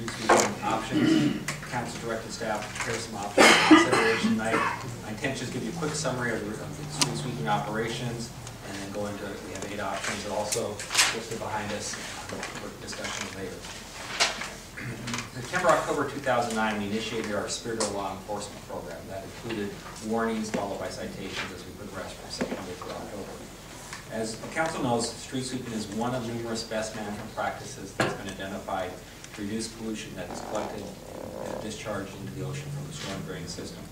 street sweeping options. Council directed staff to prepare some options for consideration tonight. My intention is to give you a quick summary of the street sweeping operations and then go into, we have 8 options also listed behind us for discussion later. September, October 2009, we initiated our Spirit of the Law enforcement program. That included warnings followed by citations as we progressed from September through October. As the council knows, street sweeping is one of numerous best management practices that's been identified to reduce pollution that is collected and discharged into the ocean from the storm drain system.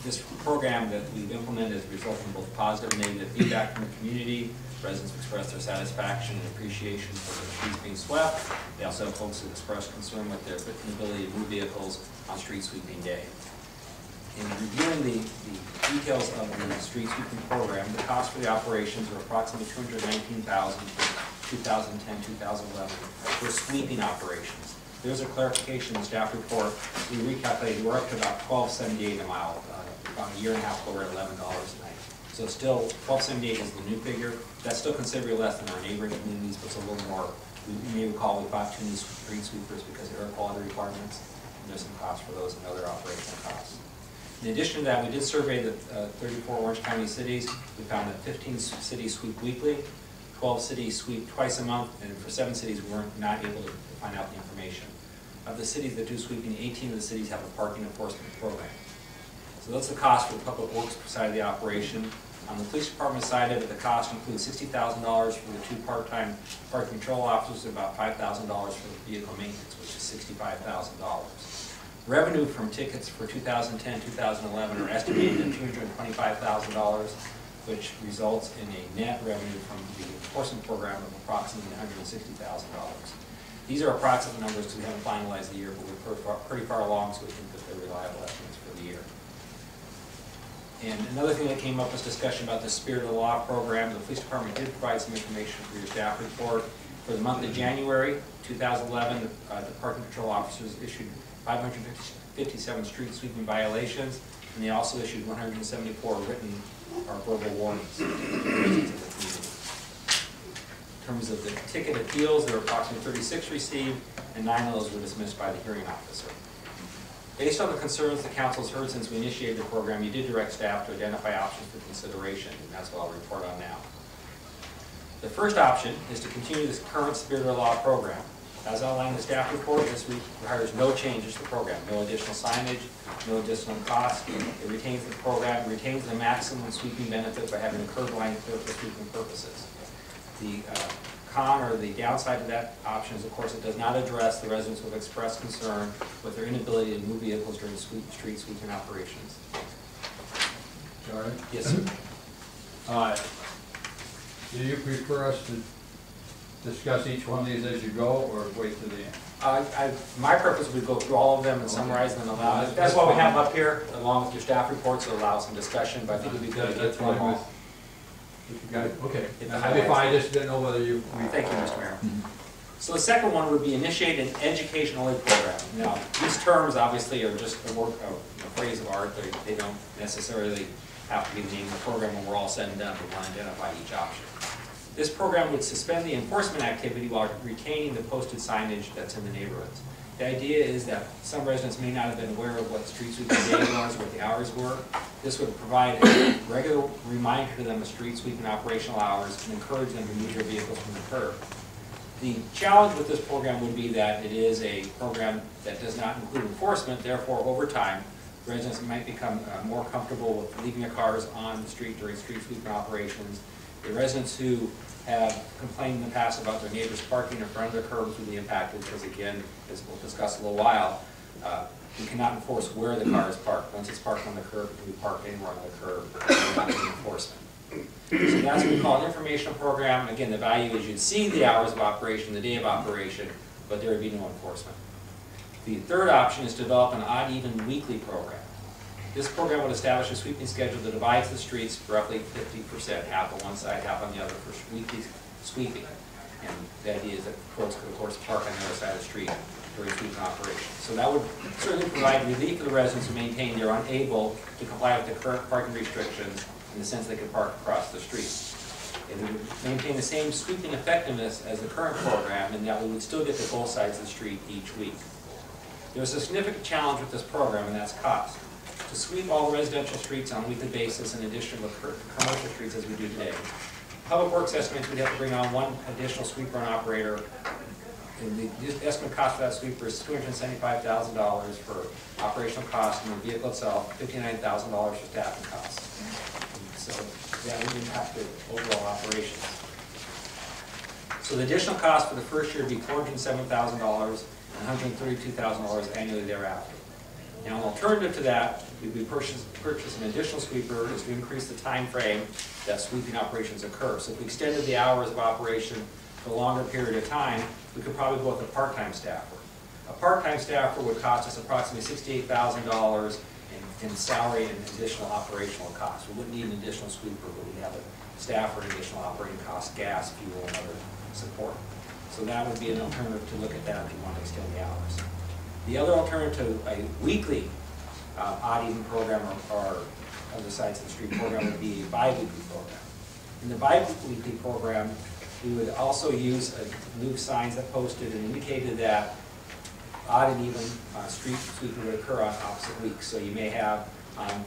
This program that we've implemented has resulted in both positive and negative feedback from the community. Residents express their satisfaction and appreciation for the streets being swept. They also have folks who express concern with their inability to move vehicles on street sweeping day. In reviewing the details of the street sweeping program, the cost for the operations are approximately $219,000 for 2010-2011 for sweeping operations. There's a clarification in the staff report. We recalculated, we're up to about $12.78 a mile, about a year and a half ago we're at $11 a night. So still, $12.78 is the new figure. That's still considerably less than our neighboring communities, but it's a little more. You may recall we bought 2 new street sweepers because of air quality requirements. And there's some costs for those and other operational costs. In addition to that, we did survey the 34 Orange County cities. We found that 15 cities sweep weekly, 12 cities sweep twice a month, and for 7 cities we weren't not able to find out the information. Of the cities that do sweeping, 18 of the cities have a parking enforcement program. So that's the cost for the public works side of the operation. On the police department side of it, the cost includes $60,000 for the 2 part-time parking control officers and about $5,000 for vehicle maintenance, which is $65,000. Revenue from tickets for 2010-2011 are estimated at $225,000, which results in a net revenue from the enforcement program of approximately $160,000. These are approximate numbers because we haven't finalized the year, but we're pretty far along, so we think that they're reliable estimates for the year. And another thing that came up was discussion about the Spirit of the Law program. The police department did provide some information for your staff report. For the month of January 2011, the parking control officers issued 557 street sweeping violations, and they also issued 174 written or verbal warnings to the residents of the community. In terms of the ticket appeals, there were approximately 36 received, and 9 of those were dismissed by the hearing officer. Based on the concerns the council has heard since we initiated the program, you did direct staff to identify options for consideration, and that's what I'll report on now. The first option is to continue this current Spirit of the Law program. As outlined in the staff report, this requires no changes to the program, no additional signage, no additional cost. It retains the program, retains the maximum sweeping benefit by having a curb line clear for sweeping purposes. The con or the downside to that option is, of course, it does not address the residents who have expressed concern with their inability to move vehicles during street sweeping operations. Charlie? Yes, sir. Do you prefer us to discuss each one of these as you go, or wait to the end? My purpose would go through all of them and summarize them and allow. That's why we have them up here, along with your staff reports, to allow some discussion. But I think it would be good to get through them all. Okay. That'd be fine. I just didn't know whether you. Thank you, Mr. Mayor. So the second one would be initiate an education-only program. Now, these terms obviously are just a phrase of art. They don't necessarily have to be the name of the program when we're all said and done. We want to identify each option. This program would suspend the enforcement activity while retaining the posted signage that's in the neighborhoods. The idea is that some residents may not have been aware of what street sweeping day was, what the hours were. This would provide a regular reminder to them of street sweeping operational hours and encourage them to move their vehicles from the curb. The challenge with this program would be that it is a program that does not include enforcement. Therefore, over time, residents might become more comfortable with leaving their cars on the street during street sweeping operations. The residents who have complained in the past about their neighbors parking in front of their curbs will be impacted because, again, as we'll discuss in a little while, we cannot enforce where the car is parked. Once it's parked on the curb, it can be parked anywhere on the curb. We're not doing enforcement. So that's what we call an informational program. Again, the value is you'd see the hours of operation, the day of operation, but there would be no enforcement. The third option is to develop an odd, even weekly program. This program would establish a sweeping schedule that divides the streets roughly 50%, half on one side, half on the other, for weekly sweeping. And the idea is that courts could, of course, park on the other side of the street during sweeping operations. So that would certainly provide relief to the residents who maintain they're unable to comply with the current parking restrictions in the sense they could park across the street. It would maintain the same sweeping effectiveness as the current program, in that we would still get to both sides of the street each week. There's a significant challenge with this program, and that's cost. To sweep all residential streets on a weekly basis in addition to commercial streets as we do today, Public Works estimates we'd have to bring on one additional sweeper and operator. And the estimate cost for that sweeper is $275,000 for operational costs, and the vehicle itself, $59,000 for staffing costs. And so that would impact the overall operations. So the additional cost for the first year would be $407,000 and $132,000 annually thereafter. Now, an alternative to that, we purchase an additional sweeper is to increase the time frame that sweeping operations occur. So if we extended the hours of operation for a longer period of time, we could probably go with a part-time staffer. A part-time staffer would cost us approximately $68,000 in salary and additional operational costs. We wouldn't need an additional sweeper, but we'd have a staffer and additional operating costs, gas, fuel, and other support. So that would be an alternative to look at that if you want to extend the hours. The other alternative to a weekly odd-even program or other sides of the street program would be a bi-weekly program. In the bi-weekly program, we would also use new signs that posted and indicated that odd and even street sweeping would occur on opposite weeks. So you may have,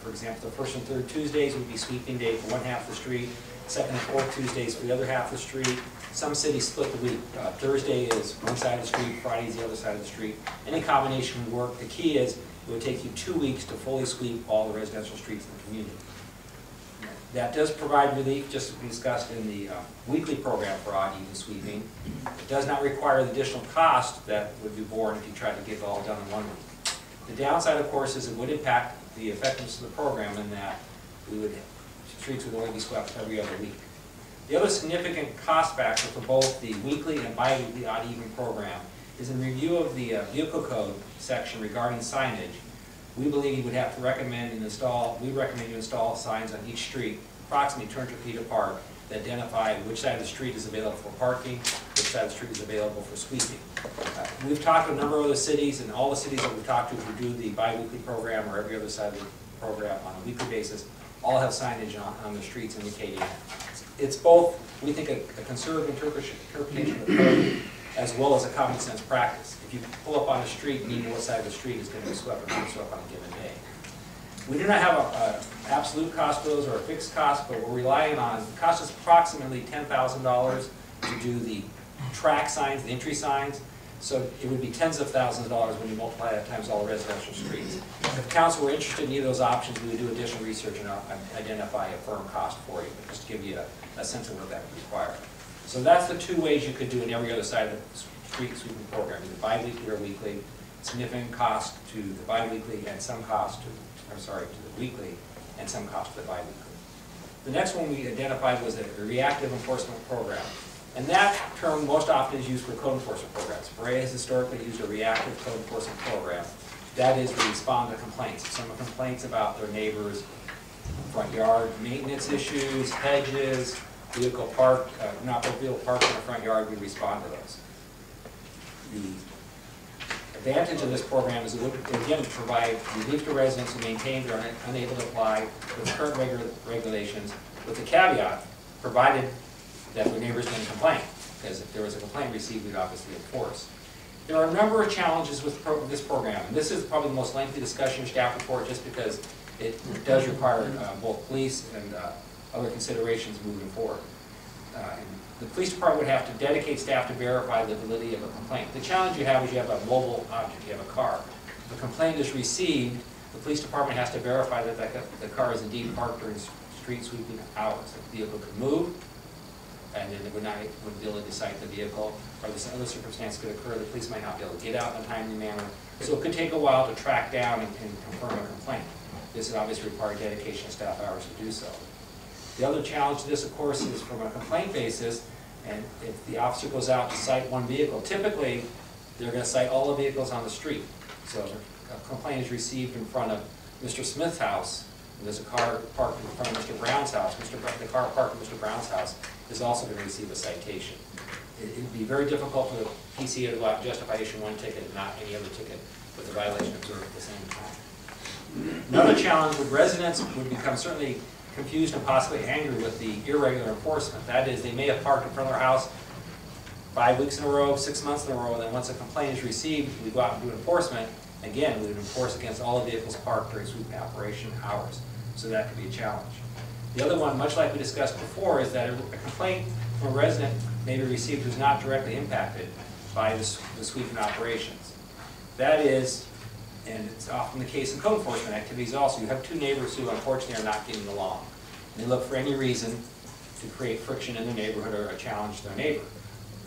for example, the first and third Tuesdays would be sweeping day for one half of the street, second and fourth Tuesdays for the other half of the street. Some cities split the week. Thursday is one side of the street, Friday is the other side of the street. Any combination would work. The key is it would take you 2 weeks to fully sweep all the residential streets in the community. That does provide relief, just as we discussed in the weekly program for odd even sweeping. It does not require the additional cost that would be borne if you tried to get it all done in 1 week. The downside, of course, is it would impact the effectiveness of the program in that streets would only be swept every other week. The other significant cost factor for both the weekly and bi-weekly odd even program is in review of the vehicle code section regarding signage. We believe you would have to recommend you install signs on each street approximately 200 feet apart that identify which side of the street is available for parking, which side of the street is available for sweeping. We've talked to a number of other cities, and all the cities that we've talked to who do the bi-weekly program or every other side of the program on a weekly basis all have signage on the streets indicating that. It's both, we think, a conservative interpretation of the code as well as a common sense practice. If you pull up on the street and you know what side of the street is going to be swept or not swept on a given day. We do not have an absolute cost for those or a fixed cost, but we're relying on, it costs us approximately $10,000 to do the track signs, the entry signs. So it would be tens of thousands of dollars when you multiply that times all the residential streets. If council were interested in either of those options, we would do additional research and identify a firm cost for you, just to give you a sense of what that would require. So that's the 2 ways you could do in every other side of the street sweeping program, either bi-weekly or weekly. Significant cost to the bi-weekly and some cost to, to the weekly and some cost to the bi-weekly. The next one we identified was a reactive enforcement program. And that term most often is used for code enforcement programs. Brea has historically used a reactive code enforcement program. That is, we respond to complaints. Some complaints about their neighbors' front yard maintenance issues, hedges, vehicle park, not vehicle park in the front yard, we respond to those. The advantage of this program is it would, again, provide relief to residents who maintain or are unable to apply with current regulations, with the caveat, provided that their neighbors didn't complain, because if there was a complaint received, we'd obviously enforce. There are a number of challenges with this program, and this is probably the most lengthy discussion in staff report just because it does require both police and other considerations moving forward. The police department would have to dedicate staff to verify the validity of a complaint. The challenge you have is you have a mobile object, you have a car. If a complaint is received, the police department has to verify that the car is indeed parked during street sweeping hours. The vehicle could move, and then it would be able to cite the vehicle, or this other circumstance could occur. The police might not be able to get out in a timely manner. So it could take a while to track down and confirm a complaint. This would obviously require dedication of staff hours to do so. The other challenge to this, of course, is from a complaint basis, and if the officer goes out to cite one vehicle, typically they're going to cite all the vehicles on the street. So if a complaint is received in front of Mr. Smith's house, and there's a car parked in front of Mr. Brown's house, the car parked in Mr. Brown's house is also going to receive a citation. It would be very difficult for the PCA to go out and justify issuing one ticket and not any other ticket with the violation observed at the same time. Another challenge with residents would become certainly confused and possibly angry with the irregular enforcement. That is, they may have parked in front of their house 5 weeks in a row, 6 months in a row, and then once a complaint is received, we go out and do enforcement. Again, we would enforce against all the vehicles parked during sweeping operation hours. So that could be a challenge. The other one, much like we discussed before, is that a complaint from a resident may be received who's not directly impacted by the sweeping operations. That is, and it's often the case in code enforcement activities also, you have two neighbors who unfortunately are not getting along. And they look for any reason to create friction in their neighborhood or a challenge to their neighbor.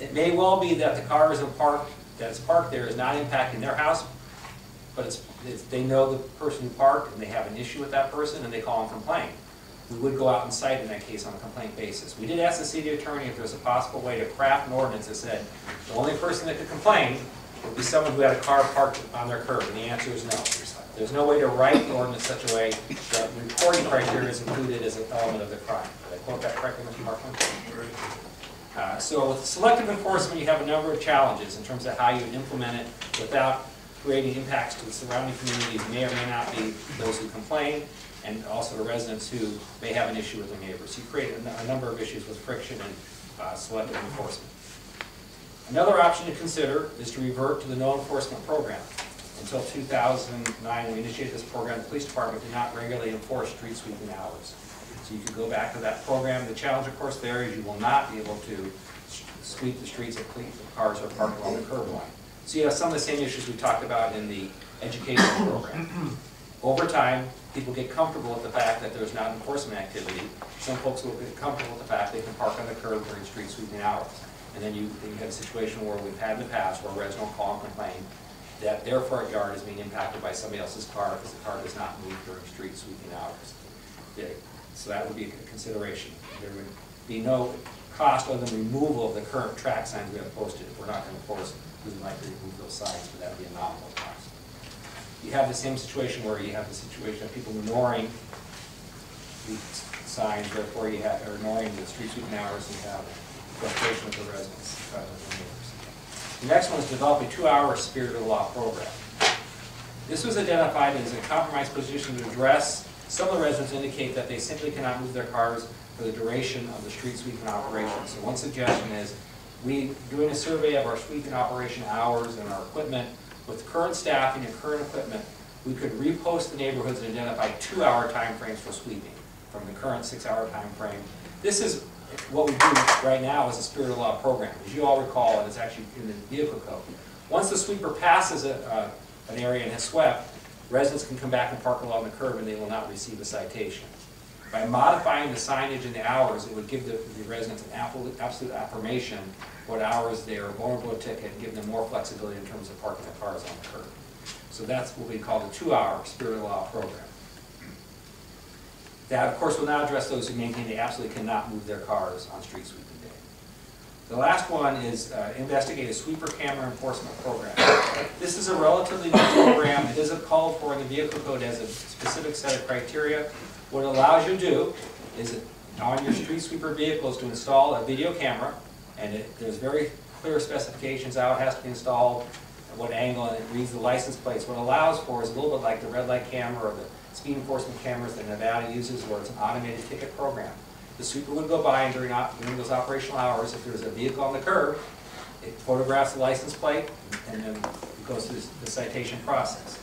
It may well be that the car that's parked there is not impacting their house, but they know the person who parked and they have an issue with that person and they call and complain. We would go out and cite in that case on a complaint basis. We did ask the city attorney if there's a possible way to craft an ordinance that said the only person that could complain would be someone who had a car parked on their curb, and the answer is no. There's no way to write the ordinance in such a way that reporting criteria is included as an element of the crime. Did I quote that correctly, Mr. Markman? So with selective enforcement, you have a number of challenges in terms of how you implement it without creating impacts to the surrounding communities, may or may not be those who complain, and also the residents who may have an issue with their neighbors. You create a number of issues with friction and selective enforcement. Another option to consider is to revert to the no enforcement program. Until 2009, when we initiated this program, the police department did not regularly enforce street sweeping hours. So you could go back to that program. The challenge, of course, there is you will not be able to sweep the streets if cars are parked along the curb line. So you have some of the same issues we talked about in the education program. Over time, people get comfortable with the fact that there's not enforcement activity. Some folks will get comfortable with the fact they can park on the curb during street sweeping hours. And then you have a situation where we've had in the past where a resident will call and complain that their front yard is being impacted by somebody else's car because the car does not move during street sweeping hours. So that would be a consideration. There would be no cost other than removal of the current track signs we have posted. If we're not going to enforce, we would like to remove those signs, but that would be a nominal cost. You have the same situation where you have the situation of people ignoring the signs, therefore you have, or ignoring the street sweeping hours, and you have frustration with the residents, the neighbors. The next one is develop a 2-hour spirit of the law program. This was identified as a compromise position to address some of the residents indicate that they simply cannot move their cars for the duration of the street sweeping operation. So one suggestion is doing a survey of our sweeping operation hours and our equipment. With current staffing and current equipment, we could repost the neighborhoods and identify 2-hour time frames for sweeping from the current 6-hour time frame. This is what we do right now as a spirit of the law program. As you all recall, and it's actually in the vehicle code. Once the sweeper passes an area and has swept, residents can come back and park along the curb and they will not receive a citation. By modifying the signage and the hours, it would give the residents an absolute affirmation what hours they are vulnerable to a ticket and give them more flexibility in terms of parking their cars on the curb. So that's what we call the 2-hour spirit of the law program. That, of course, will now address those who maintain they absolutely cannot move their cars on street sweeping day. The last one is investigate a sweeper camera enforcement program. This is a relatively new program. It isn't called for in the vehicle code as a specific set of criteria. What it allows you to do is on your street sweeper vehicles to install a video camera, and there's very clear specifications how it has to be installed, at what angle, and it reads the license plates. What it allows for is a little bit like the red light camera or the speed enforcement cameras that Nevada uses, where it's an automated ticket program. The sweeper would go by and during those operational hours, if there's a vehicle on the curb, it photographs the license plate and then it goes through the citation process.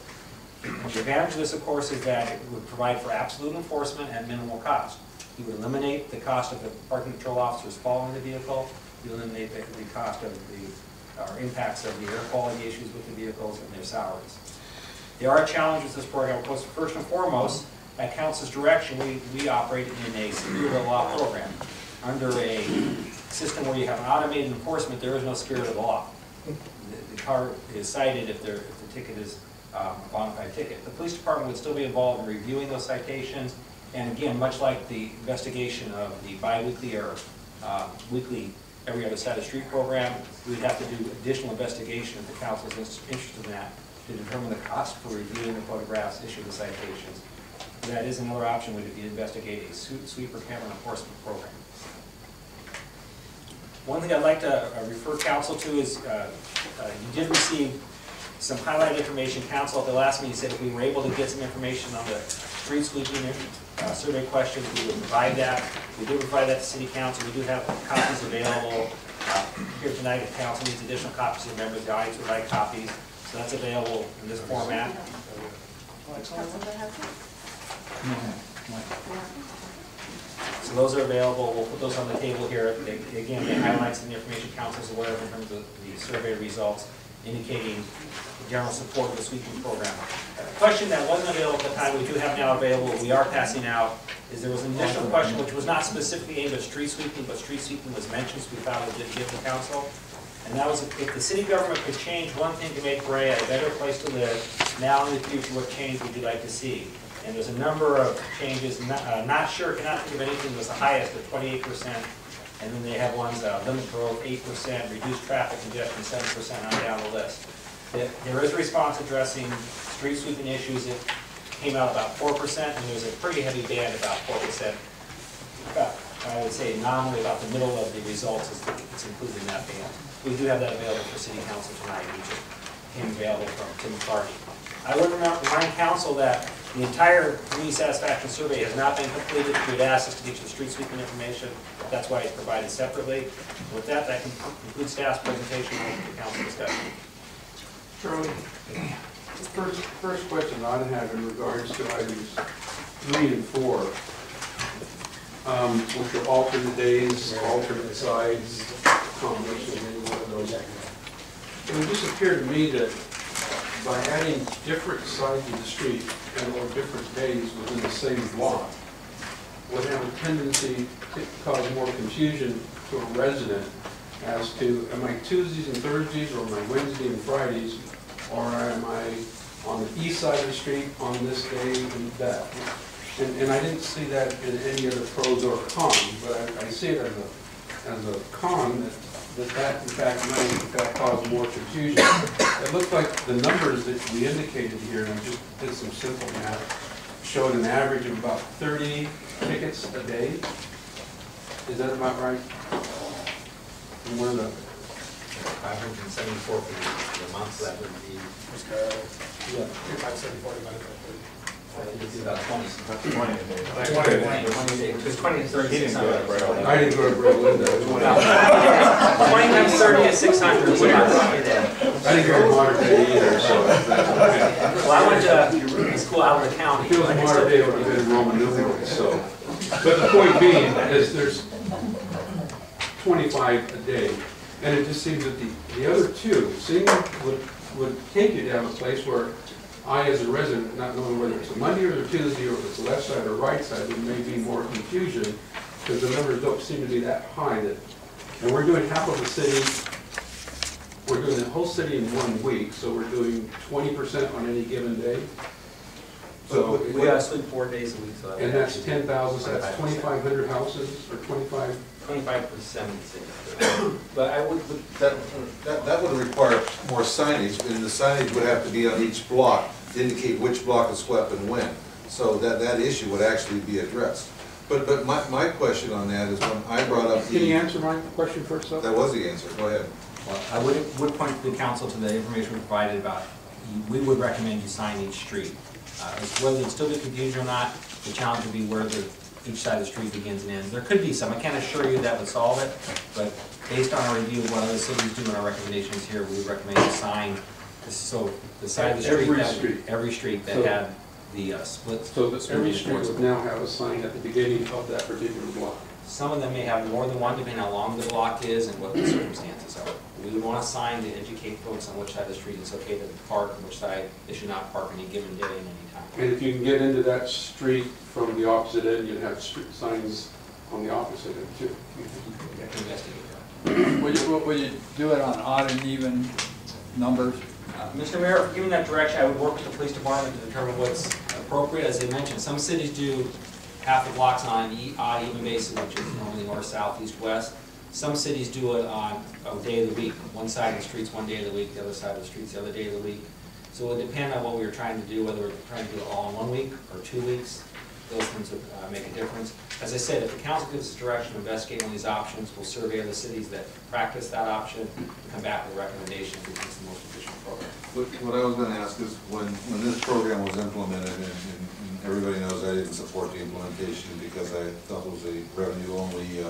The advantage of this, of course, is that it would provide for absolute enforcement at minimal cost. You would eliminate the cost of the parking control officers following the vehicle. You eliminate the cost of or impacts of the air quality issues with the vehicles and their salaries. There are challenges with this program. Of course, first and foremost, at council's direction, we operate in a spirit of the law program. Under a system where you have an automated enforcement, there is no spirit of the law. The car is cited if the ticket is a bona fide ticket. The police department would still be involved in reviewing those citations, and again, much like the investigation of the bi-weekly or weekly every other side of street program, we would have to do additional investigation if the council is interested in that to determine the cost for reviewing the photographs, issuing the citations. That is another option, would be to investigate a sweeper camera enforcement program. One thing I'd like to refer council to is you did receive Some highlighted information. Council at the last meeting said if we were able to get some information on the street sweeping survey questions, we would provide that. We do provide that to City Council. We do have copies available here tonight. If Council needs additional copies, remember the audience would like copies. So that's available in this format. So those are available. We'll put those on the table here. Again, they highlight some of the information Council is aware of in terms of the survey results, indicating general support of the sweeping program. A question that wasn't available at the time, we do have now available, we are passing out, is there was an additional question which was not specifically aimed at street sweeping, but street sweeping was mentioned, so we thought we did give the council. And that was if the city government could change one thing to make Brea a better place to live, now in the future, what change would you like to see? And there's a number of changes, not sure, cannot think of anything that was the highest at 28%. And then they have ones, limit growth 8%, reduce traffic congestion 7% on down the list. There is a response addressing street sweeping issues. It came out about 4%, and there's a pretty heavy band about 4%. About, I would say nominally about the middle of the results is it's included in that band. We do have that available for City Council tonight. We just came available from Tim McCarty. I would remind Council that the entire community satisfaction survey has not been completed. We'd asked us to get you the street sweeping information. That's why it's provided separately. With that, that concludes staff's presentation and the council discussion. Charlie, first question I have in regards to items 3 and 4, which are alternate days, alternate sides, combination of any one of those. It would just appear to me that by adding different sides of the street and or different days within the same block would have a tendency to cause more confusion to a resident as to, am I Tuesdays and Thursdays, or am I Wednesday and Fridays, or am I on the east side of the street on this day and that? And I didn't see that in any of the pros or cons, but I see it as a con that in fact might in fact cause more confusion. It looked like the numbers that we indicated here, and I just did some simple math, showed an average of about 30 tickets a day. Is that about right? And one of the 574 for the month, that would be, yeah. 574 divided by 30. it's about 20. About 20 a day. It's 20 to 30. He didn't go to Brea. I didn't go to Brea Linda. 20 times 30 is 600. I didn't go to modern day either, so Well, I went to school out of the county. if it was modern day, it would have been Roman numerals, so. But the point being is there's 25 a day, and it just seems that the other two would take you down a place where I, as a resident, not knowing whether it's a Monday or a Tuesday, or if it's the left side or right side, there may be more confusion, because the numbers don't seem to be that high. And we're doing half of the city, we're doing the whole city in 1 week, so we're doing 20% on any given day. So we got to sleep 4 days a week. So and that's 10,000, so that's 2,500 houses, or 25? 25%. But I would, that would require more signage, and the signage would have to be on each block to indicate which block is swept and when. So that issue would actually be addressed. But my question on that is when I brought up the... Can you answer my question first, though? That was the answer, go ahead. Well, I would point to the council to the information we provided about, we would recommend you sign each street. Whether it's still be confusion or not, the challenge would be where each side of the street begins and ends. There could be some, I can't assure you that would solve it, but based on our review of what other cities do and our recommendations here, we would recommend you sign, so the side of the street, every street that had the split. So that every street would now have a sign at the beginning of that particular block. Some of them may have more than one, depending on how long the block is and what the circumstances are. We would want a sign to educate folks on which side of the street it's okay to park and which side they should not park any given day and any time. And if you can get into that street from the opposite end, you'd have street signs on the opposite end too. We have to investigate that. Would you do it on odd and even numbers? Mr. Mayor, given that direction, I would work with the police department to determine what's appropriate. As they mentioned, some cities do half the blocks on an odd even basis, which is normally north, south, east, west. Some cities do it on a day of the week. One side of the street's 1 day of the week, the other side of the street's the other day of the week. So it would depend on what we were trying to do, whether we're trying to do it all in 1 week or 2 weeks. those things would make a difference. As I said, if the council gives us direction to investigate one of these options, we'll survey other cities that practice that option and come back with recommendations we think is the most efficient program. What I was gonna ask is, when this program was implemented, and everybody knows I didn't support the implementation because I thought it was a revenue-only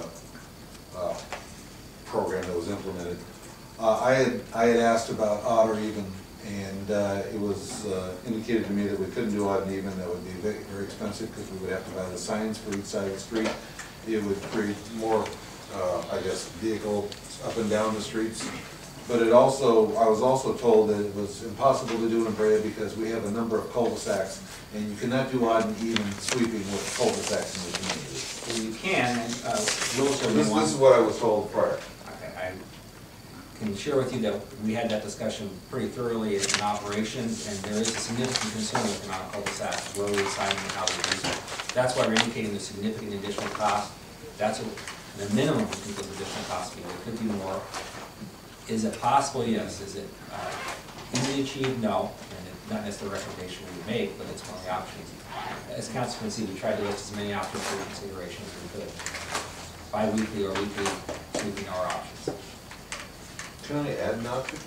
program that was implemented. I had asked about odd or even, and it was indicated to me that we couldn't do odd and even. That would be very, very expensive because we would have to buy the signs for each side of the street. It would create more, I guess, vehicle up and down the streets. But I was also told that it was impossible to do in Brea because we have a number of cul-de-sacs, and you cannot do odd and even sweeping with cul-de-sacs in the community. And you can, and we'll show you This one. is what I was told prior. I can share with you that we had that discussion pretty thoroughly in operation, and there is a significant concern with the amount of cul-de-sacs, road signing, and how we use it. That's why we're indicating the significant additional cost. That's the minimum we think those additional costs be. There could be more. Is it possible? Yes. Is it easily achieved? No. And it's not necessarily a recommendation we would make, but it's one of the options. As council can see, we tried to list as many options for consideration as we could. Bi-weekly or weekly sweeping our options. Can I add an option?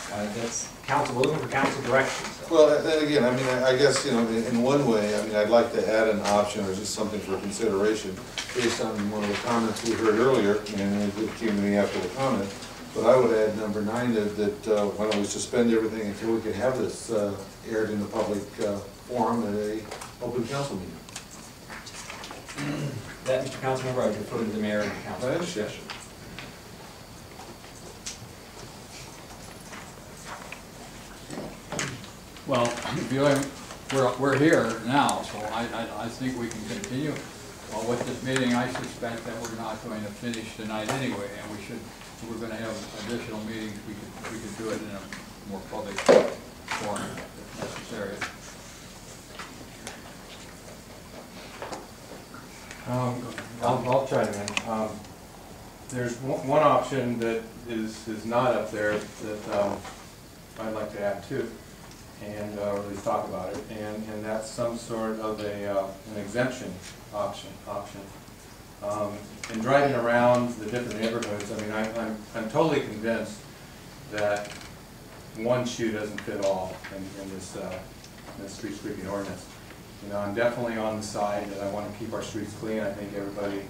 That's council, we're looking for council direction. So. Well, then again, I mean, I guess, you know, in one way, I mean, I'd like to add an option or just something for consideration based on one of the comments we heard earlier, and it came to me after the comment. But I would add number 9 that why don't we suspend everything until we can have this aired in the public forum at a open council meeting. That, Mr. Councilmember, I would defer to the mayor and the council. I understand. Well, we're here now, so I think we can continue. Well, with this meeting, I suspect that we're not going to finish tonight anyway, and we're going to have additional meetings. We could do it in a more public forum if necessary. I'll chime in. There's one option that is not up there that I'd like to add too, and or at least talk about it, and that's some sort of an exemption option. In driving around the different neighborhoods, I mean, I'm totally convinced that one shoe doesn't fit all in this street sweeping ordinance. You know, I'm definitely on the side that I want to keep our streets clean. I think everybody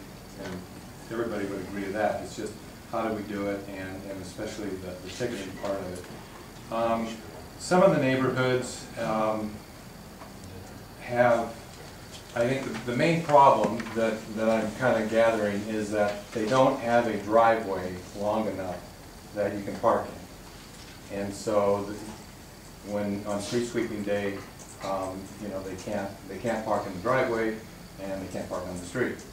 would agree to that. It's just how do we do it, and especially the ticketing part of it. Some of the neighborhoods have, I think the main problem that I'm kind of gathering is that they don't have a driveway long enough that you can park in. And so when on street sweeping day, you know, they can't park in the driveway and they can't park on the street.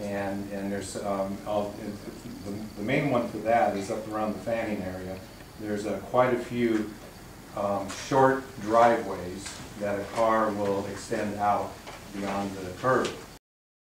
And there's the main one for that is up around the Fanning area. There's quite a few short driveways that a car will extend out beyond the curb.